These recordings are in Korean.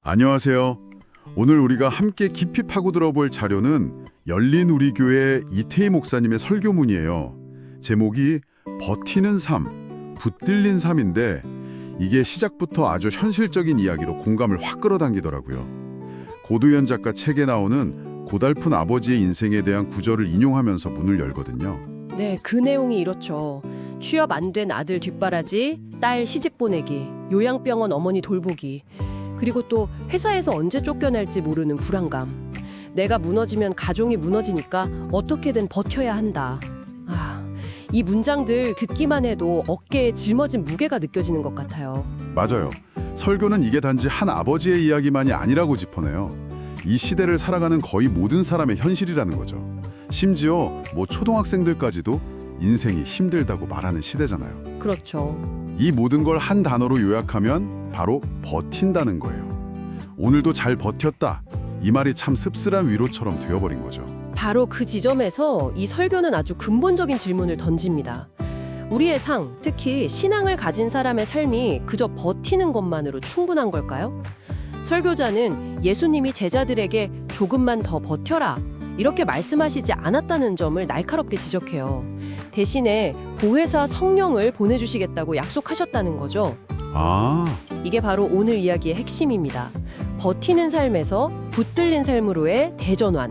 안녕하세요. 오늘 우리가 함께 깊이 파고들어 볼 자료는 열린 우리 교회 이태희 목사님의 설교문이에요. 제목이 버티는 삶, 붙들린 삶인데 이게 시작부터 아주 현실적인 이야기로 공감을 확 끌어당기더라고요. 고도현 작가 책에 나오는 고달픈 아버지의 인생에 대한 구절을 인용하면서 문을 열거든요. 네, 그 내용이 이렇죠. 취업 안 된 아들 뒷바라지, 딸 시집 보내기, 요양병원 어머니 돌보기, 그리고 또 회사에서 언제 쫓겨날지 모르는 불안감. 내가 무너지면 가족이 무너지니까 어떻게든 버텨야 한다. 이 문장들 듣기만 해도 어깨에 짊어진 무게가 느껴지는 것 같아요. 맞아요. 설교는 이게 단지 한 아버지의 이야기만이 아니라고 짚어내요. 이 시대를 살아가는 거의 모든 사람의 현실이라는 거죠. 심지어 초등학생들까지도 인생이 힘들다고 말하는 시대잖아요. 그렇죠. 이 모든 걸 한 단어로 요약하면 바로 버틴다는 거예요. 오늘도 잘 버텼다. 이 말이 참 씁쓸한 위로처럼 되어버린 거죠. 바로 그 지점에서 이 설교는 아주 근본적인 질문을 던집니다. 우리의 상, 특히 신앙을 가진 사람의 삶이 그저 버티는 것만으로 충분한 걸까요? 설교자는 예수님이 제자들에게 조금만 더 버텨라 이렇게 말씀하시지 않았다는 점을 날카롭게 지적해요. 대신에 보혜사 성령을 보내주시겠다고 약속하셨다는 거죠. 이게 바로 오늘 이야기의 핵심입니다. 버티는 삶에서 붙들린 삶으로의 대전환.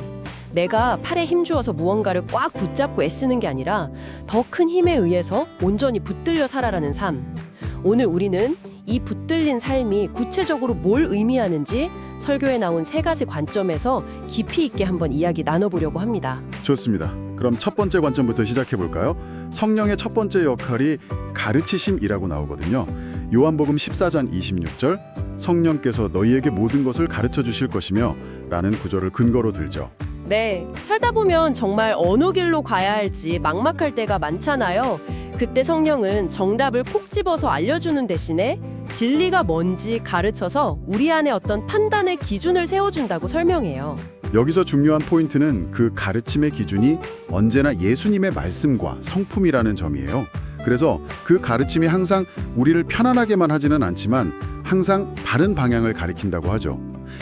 내가 팔에 힘주어서 무언가를 꽉 붙잡고 애쓰는 게 아니라 더 큰 힘에 의해서 온전히 붙들려 살아라는 삶. 오늘 우리는 이 붙들린 삶이 구체적으로 뭘 의미하는지 설교에 나온 3가지 관점에서 깊이 있게 한번 이야기 나눠보려고 합니다. 좋습니다. 그럼 첫 번째 관점부터 시작해 볼까요? 성령의 첫 번째 역할이 가르치심이라고 나오거든요. 요한복음 14장 26절 성령께서 너희에게 모든 것을 가르쳐 주실 것이며 라는 구절을 근거로 들죠. 네, 살다 보면 정말 어느 길로 가야 할지 막막할 때가 많잖아요. 그때 성령은 정답을 콕 집어서 알려주는 대신에 진리가 뭔지 가르쳐서 우리 안에 어떤 판단의 기준을 세워준다고 설명해요. 여기서 중요한 포인트는 그 가르침의 기준이 언제나 예수님의 말씀과 성품이라는 점이에요. 그래서 그 가르침이 항상 우리를 편안하게만 하지는 않지만 항상 바른 방향을 가리킨다고 하죠.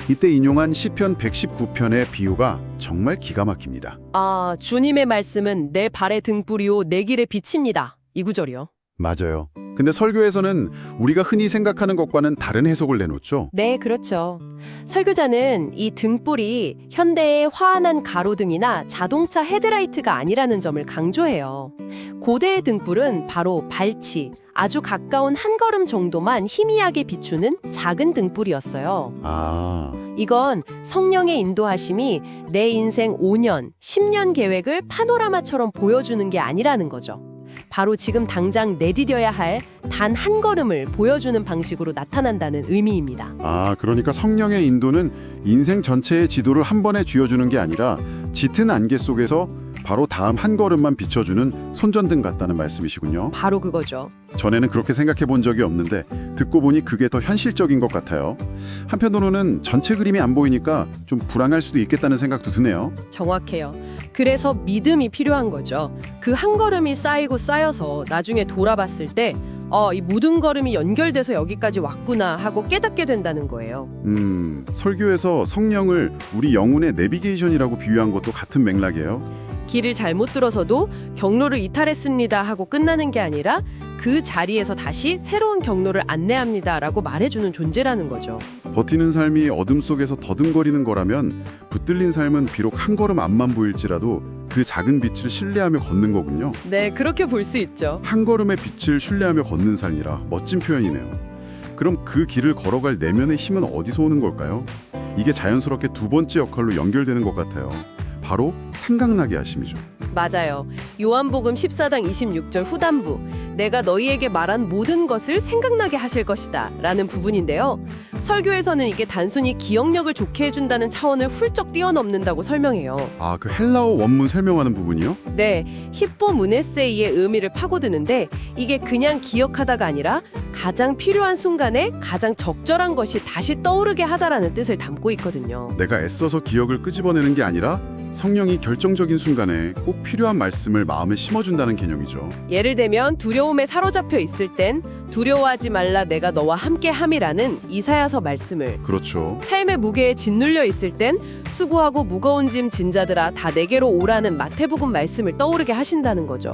이때 인용한 시편 119편의 비유가 정말 기가 막힙니다. 주님의 말씀은 내 발의 등불이요 내 길의 빛입니다. 이 구절이요. 맞아요. 근데 설교에서는 우리가 흔히 생각하는 것과는 다른 해석을 내놓죠. 네, 그렇죠. 설교자는 이 등불이 현대의 환한 가로등이나 자동차 헤드라이트가 아니라는 점을 강조해요. 고대의 등불은 바로 발치, 아주 가까운 한 걸음 정도만 희미하게 비추는 작은 등불이었어요. 이건 성령의 인도하심이 내 인생 5년, 10년 계획을 파노라마처럼 보여주는 게 아니라는 거죠. 바로 지금 당장 내디뎌야 할 단 한 걸음을 보여주는 방식으로 나타난다는 의미입니다. 그러니까 성령의 인도는 인생 전체의 지도를 한 번에 쥐어주는 게 아니라 짙은 안개 속에서 바로 다음 한 걸음만 비춰주는 손전등 같다는 말씀이시군요. 바로 그거죠. 전에는 그렇게 생각해 본 적이 없는데 듣고 보니 그게 더 현실적인 것 같아요. 한편으로는 전체 그림이 안 보이니까 좀 불안할 수도 있겠다는 생각도 드네요. 정확해요. 그래서 믿음이 필요한 거죠. 그 한 걸음이 쌓이고 쌓여서 나중에 돌아봤을 때 이 모든 걸음이 연결돼서 여기까지 왔구나 하고 깨닫게 된다는 거예요. 설교에서 성령을 우리 영혼의 내비게이션이라고 비유한 것도 같은 맥락이에요. 길을 잘못 들어서도 경로를 이탈했습니다 하고 끝나는 게 아니라 그 자리에서 다시 새로운 경로를 안내합니다라고 말해주는 존재라는 거죠. 버티는 삶이 어둠 속에서 더듬거리는 거라면 붙들린 삶은 비록 한 걸음 앞만 보일지라도 그 작은 빛을 신뢰하며 걷는 거군요. 네, 그렇게 볼 수 있죠. 한 걸음의 빛을 신뢰하며 걷는 삶이라 멋진 표현이네요. 그럼 그 길을 걸어갈 내면의 힘은 어디서 오는 걸까요? 이게 자연스럽게 두 번째 역할로 연결되는 것 같아요. 바로 생각나게 하심이죠. 맞아요. 요한복음 14장 26절 후반부 내가 너희에게 말한 모든 것을 생각나게 하실 것이다 라는 부분인데요. 설교에서는 이게 단순히 기억력을 좋게 해준다는 차원을 훌쩍 뛰어넘는다고 설명해요. 그 헬라어 원문 설명하는 부분이요? 네, 히포문에세이의 의미를 파고드는데 이게 그냥 기억하다가 아니라 가장 필요한 순간에 가장 적절한 것이 다시 떠오르게 하다라는 뜻을 담고 있거든요. 내가 애써서 기억을 끄집어내는 게 아니라 성령이 결정적인 순간에 꼭 필요한 말씀을 마음에 심어준다는 개념이죠. 예를 들면 두려움에 사로잡혀 있을 땐 두려워하지 말라 내가 너와 함께 함이라는 이사야서 말씀을, 그렇죠. 삶의 무게에 짓눌려 있을 땐 수고하고 무거운 짐 진 자들아 다 내게로 오라는 마태복음 말씀을 떠오르게 하신다는 거죠.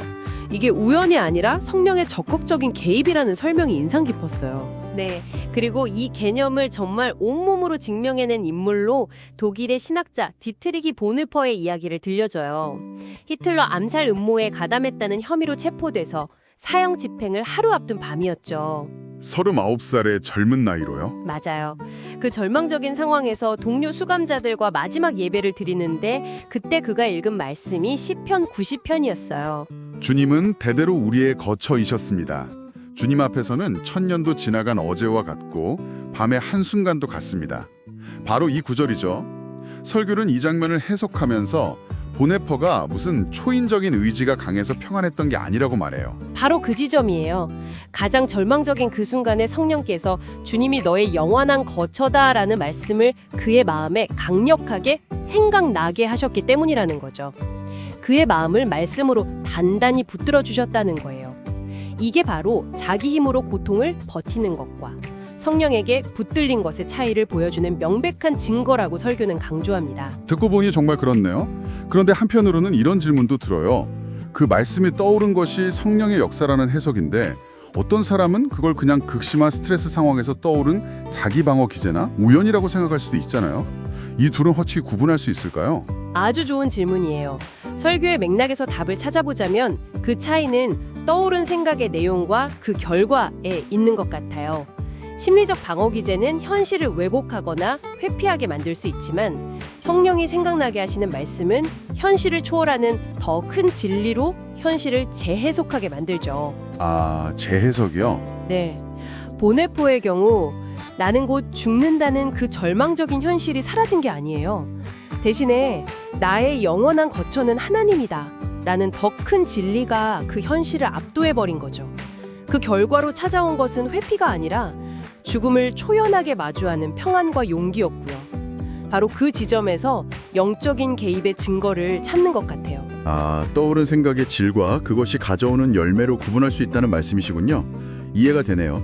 이게 우연이 아니라 성령의 적극적인 개입이라는 설명이 인상 깊었어요. 네, 그리고 이 개념을 정말 온몸으로 증명해낸 인물로 독일의 신학자 디트리히 보누퍼의 이야기를 들려줘요. 히틀러 암살 음모에 가담했다는 혐의로 체포돼서 사형 집행을 하루 앞둔 밤이었죠. 39살의 젊은 나이로요? 맞아요. 그 절망적인 상황에서 동료 수감자들과 마지막 예배를 드리는데 그때 그가 읽은 말씀이 시편 90편이었어요. 주님은 대대로 우리의 거처이셨습니다. 주님 앞에서는 천년도 지나간 어제와 같고 밤의 한순간도 같습니다. 바로 이 구절이죠. 설교는 이 장면을 해석하면서 보네퍼가 무슨 초인적인 의지가 강해서 평안했던 게 아니라고 말해요. 바로 그 지점이에요. 가장 절망적인 그 순간에 성령께서 주님이 너의 영원한 거처다라는 말씀을 그의 마음에 강력하게 생각나게 하셨기 때문이라는 거죠. 그의 마음을 말씀으로 단단히 붙들어 주셨다는 거예요. 이게 바로 자기 힘으로 고통을 버티는 것과 성령에게 붙들린 것의 차이를 보여주는 명백한 증거라고 설교는 강조합니다. 듣고 보니 정말 그렇네요. 그런데 한편으로는 이런 질문도 들어요. 그 말씀이 떠오른 것이 성령의 역사라는 해석인데 어떤 사람은 그걸 그냥 극심한 스트레스 상황에서 떠오른 자기 방어 기제나 우연이라고 생각할 수도 있잖아요. 이 둘은 허치기 구분할 수 있을까요? 아주 좋은 질문이에요. 설교의 맥락에서 답을 찾아보자면 그 차이는 떠오른 생각의 내용과 그 결과에 있는 것 같아요. 심리적 방어 기제는 현실을 왜곡하거나 회피하게 만들 수 있지만 성령이 생각나게 하시는 말씀은 현실을 초월하는 더 큰 진리로 현실을 재해석하게 만들죠. 아, 재해석이요? 네. 보네포의 경우 나는 곧 죽는다는 그 절망적인 현실이 사라진 게 아니에요. 대신에 나의 영원한 거처는 하나님이다 라는 더 큰 진리가 그 현실을 압도해버린 거죠. 그 결과로 찾아온 것은 회피가 아니라 죽음을 초연하게 마주하는 평안과 용기였고요. 바로 그 지점에서 영적인 개입의 증거를 찾는 것 같아요. 아, 떠오른 생각의 질과 그것이 가져오는 열매로 구분할 수 있다는 말씀이시군요. 이해가 되네요.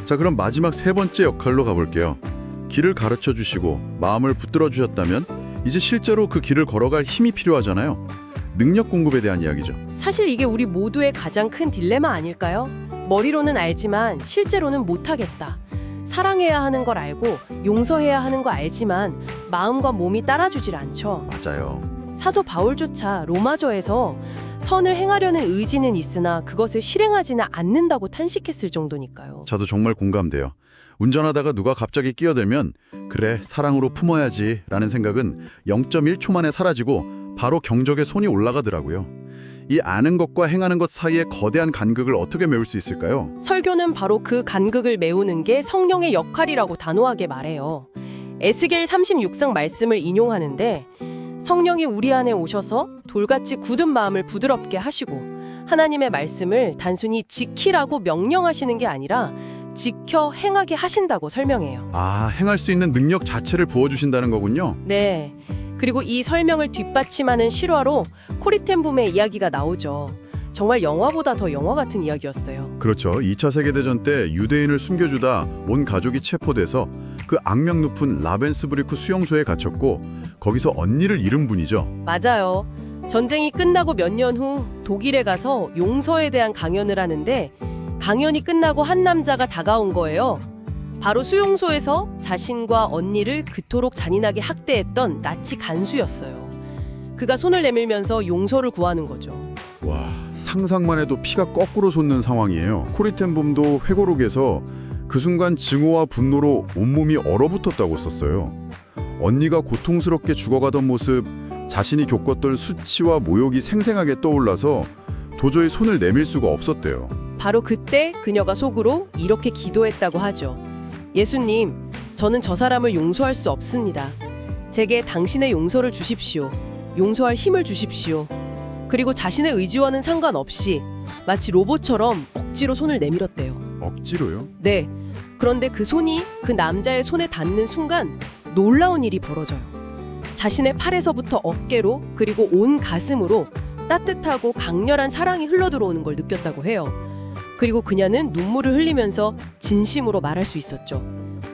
자, 그럼 마지막 세 번째 역할로 가볼게요. 길을 가르쳐 주시고 마음을 붙들어 주셨다면 이제 실제로 그 길을 걸어갈 힘이 필요하잖아요. 능력 공급에 대한 이야기죠. 사실 이게 우리 모두의 가장 큰 딜레마 아닐까요? 머리로는 알지만 실제로는 못하겠다. 사랑해야 하는 걸 알고 용서해야 하는 거 알지만 마음과 몸이 따라주질 않죠. 맞아요. 사도 바울조차 로마서에서 선을 행하려는 의지는 있으나 그것을 실행하지는 않는다고 탄식했을 정도니까요. 저도 정말 공감돼요. 운전하다가 누가 갑자기 끼어들면 그래, 사랑으로 품어야지 라는 생각은 0.1초 만에 사라지고 바로 경적에 손이 올라가더라고요. 이 아는 것과 행하는 것 사이의 거대한 간극을 어떻게 메울 수 있을까요? 설교는 바로 그 간극을 메우는 게 성령의 역할이라고 단호하게 말해요. 에스겔 36장 말씀을 인용하는데 성령이 우리 안에 오셔서 돌같이 굳은 마음을 부드럽게 하시고 하나님의 말씀을 단순히 지키라고 명령하시는 게 아니라 지켜 행하게 하신다고 설명해요. 아, 행할 수 있는 능력 자체를 부어주신다는 거군요. 네. 그리고 이 설명을 뒷받침하는 실화로 코리텐붐의 이야기가 나오죠. 정말 영화보다 더 영화 같은 이야기였어요. 그렇죠. 2차 세계대전 때 유대인을 숨겨주다 온 가족이 체포돼서 그 악명 높은 라벤스브리크 수용소에 갇혔고 거기서 언니를 잃은 분이죠. 맞아요. 전쟁이 끝나고 몇 년 후 독일에 가서 용서에 대한 강연을 하는데 강연이 끝나고 한 남자가 다가온 거예요. 바로 수용소에서 자신과 언니를 그토록 잔인하게 학대했던 나치 간수였어요. 그가 손을 내밀면서 용서를 구하는 거죠. 와, 상상만 해도 피가 거꾸로 솟는 상황이에요. 코리텐범도 회고록에서 그 순간 증오와 분노로 온몸이 얼어붙었다고 썼어요. 언니가 고통스럽게 죽어가던 모습, 자신이 겪었던 수치와 모욕이 생생하게 떠올라서 도저히 손을 내밀 수가 없었대요. 바로 그때 그녀가 속으로 이렇게 기도했다고 하죠. 예수님, 저는 저 사람을 용서할 수 없습니다. 제게 당신의 용서를 주십시오. 용서할 힘을 주십시오. 그리고 자신의 의지와는 상관없이 마치 로봇처럼 억지로 손을 내밀었대요. 억지로요? 네. 그런데 그 손이 그 남자의 손에 닿는 순간 놀라운 일이 벌어져요. 자신의 팔에서부터 어깨로 그리고 온 가슴으로 따뜻하고 강렬한 사랑이 흘러들어오는 걸 느꼈다고 해요. 그리고 그녀는 눈물을 흘리면서 진심으로 말할 수 있었죠.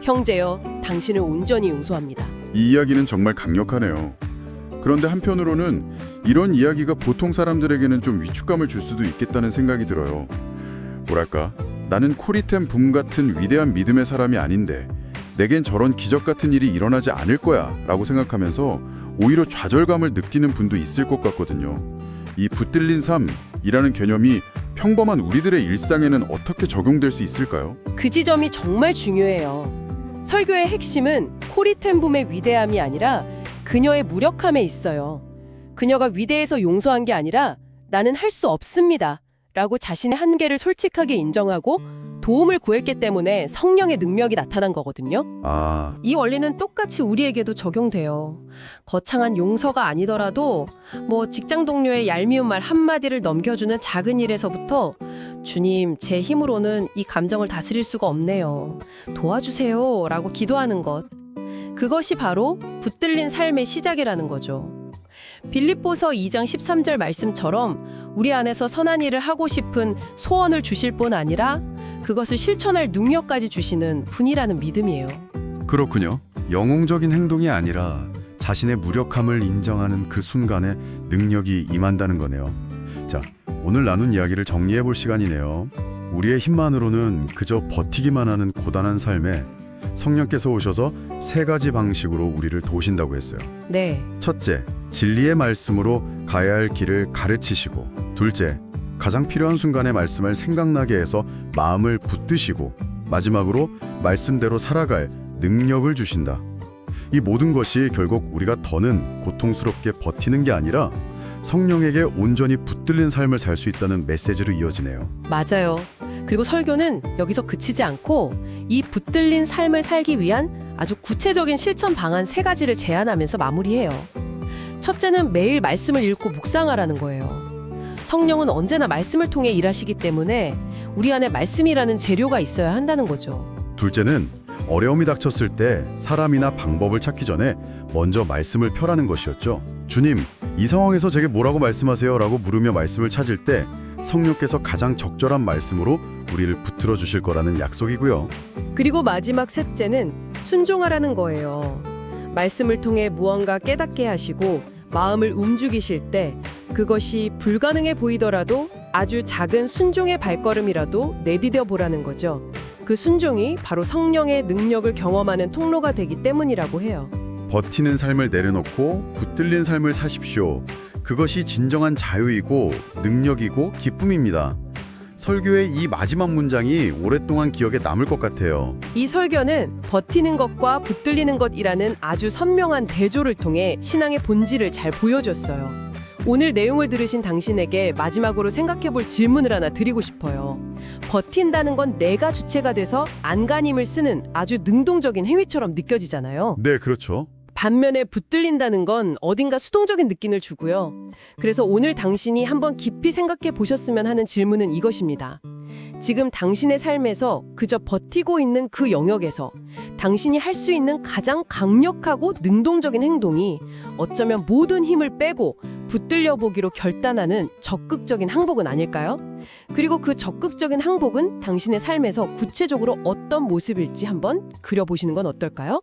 형제여, 당신을 온전히 용서합니다. 이 이야기는 정말 강력하네요. 그런데 한편으로는 이런 이야기가 보통 사람들에게는 좀 위축감을 줄 수도 있겠다는 생각이 들어요. 뭐랄까, 나는 코리템 붐 같은 위대한 믿음의 사람이 아닌데 내겐 저런 기적 같은 일이 일어나지 않을 거야 라고 생각하면서 오히려 좌절감을 느끼는 분도 있을 것 같거든요. 이 붙들린 삶이라는 개념이 평범한 우리들의 일상에는 어떻게 적용될 수 있을까요? 그 지점이 정말 중요해요. 설교의 핵심은 코리텐붐의 위대함이 아니라 그녀의 무력함에 있어요. 그녀가 위대해서 용서한 게 아니라 나는 할 수 없습니다 라고 자신의 한계를 솔직하게 인정하고 도움을 구했기 때문에 성령의 능력이 나타난 거거든요. 이 원리는 똑같이 우리에게도 적용돼요. 거창한 용서가 아니더라도 직장 동료의 얄미운 말 한마디를 넘겨주는 작은 일에서부터 주님, 제 힘으로는 이 감정을 다스릴 수가 없네요. 도와주세요 라고 기도하는 것. 그것이 바로 붙들린 삶의 시작이라는 거죠. 빌립보서 2장 13절 말씀처럼 우리 안에서 선한 일을 하고 싶은 소원을 주실 뿐 아니라 그것을 실천할 능력까지 주시는 분이라는 믿음이에요. 그렇군요. 영웅적인 행동이 아니라 자신의 무력함을 인정하는 그 순간에 능력이 임한다는 거네요. 자, 오늘 나눈 이야기를 정리해 볼 시간이네요. 우리의 힘만으로는 그저 버티기만 하는 고단한 삶에 성령께서 오셔서 3가지 방식으로 우리를 도우신다고 했어요. 네. 첫째, 진리의 말씀으로 가야 할 길을 가르치시고, 둘째, 가장 필요한 순간에 말씀을 생각나게 해서 마음을 붙드시고, 마지막으로 말씀대로 살아갈 능력을 주신다. 이 모든 것이 결국 우리가 더는 고통스럽게 버티는 게 아니라 성령에게 온전히 붙들린 삶을 살 수 있다는 메시지로 이어지네요. 맞아요. 그리고 설교는 여기서 그치지 않고 이 붙들린 삶을 살기 위한 아주 구체적인 실천 방안 3가지를 제안하면서 마무리해요. 첫째는 매일 말씀을 읽고 묵상하라는 거예요. 성령은 언제나 말씀을 통해 일하시기 때문에 우리 안에 말씀이라는 재료가 있어야 한다는 거죠. 둘째는 어려움이 닥쳤을 때 사람이나 방법을 찾기 전에 먼저 말씀을 펴라는 것이었죠. 주님, 이 상황에서 제게 뭐라고 말씀하세요? 라고 물으며 말씀을 찾을 때 성령께서 가장 적절한 말씀으로 우리를 붙들어 주실 거라는 약속이고요. 그리고 마지막 셋째는 순종하라는 거예요. 말씀을 통해 무언가 깨닫게 하시고 마음을 움직이실 때 그것이 불가능해 보이더라도 아주 작은 순종의 발걸음이라도 내디뎌 보라는 거죠. 그 순종이 바로 성령의 능력을 경험하는 통로가 되기 때문이라고 해요. 버티는 삶을 내려놓고 붙들린 삶을 사십시오. 그것이 진정한 자유이고 능력이고 기쁨입니다. 설교의 이 마지막 문장이 오랫동안 기억에 남을 것 같아요. 이 설교는 버티는 것과 붙들리는 것이라는 아주 선명한 대조를 통해 신앙의 본질을 잘 보여줬어요. 오늘 내용을 들으신 당신에게 마지막으로 생각해볼 질문을 하나 드리고 싶어요. 버틴다는 건 내가 주체가 돼서 안간힘을 쓰는 아주 능동적인 행위처럼 느껴지잖아요. 네, 그렇죠. 반면에 붙들린다는 건 어딘가 수동적인 느낌을 주고요. 그래서 오늘 당신이 한번 깊이 생각해 보셨으면 하는 질문은 이것입니다. 지금 당신의 삶에서 그저 버티고 있는 그 영역에서 당신이 할 수 있는 가장 강력하고 능동적인 행동이 어쩌면 모든 힘을 빼고 붙들려 보기로 결단하는 적극적인 항복은 아닐까요? 그리고 그 적극적인 항복은 당신의 삶에서 구체적으로 어떤 모습일지 한번 그려보시는 건 어떨까요?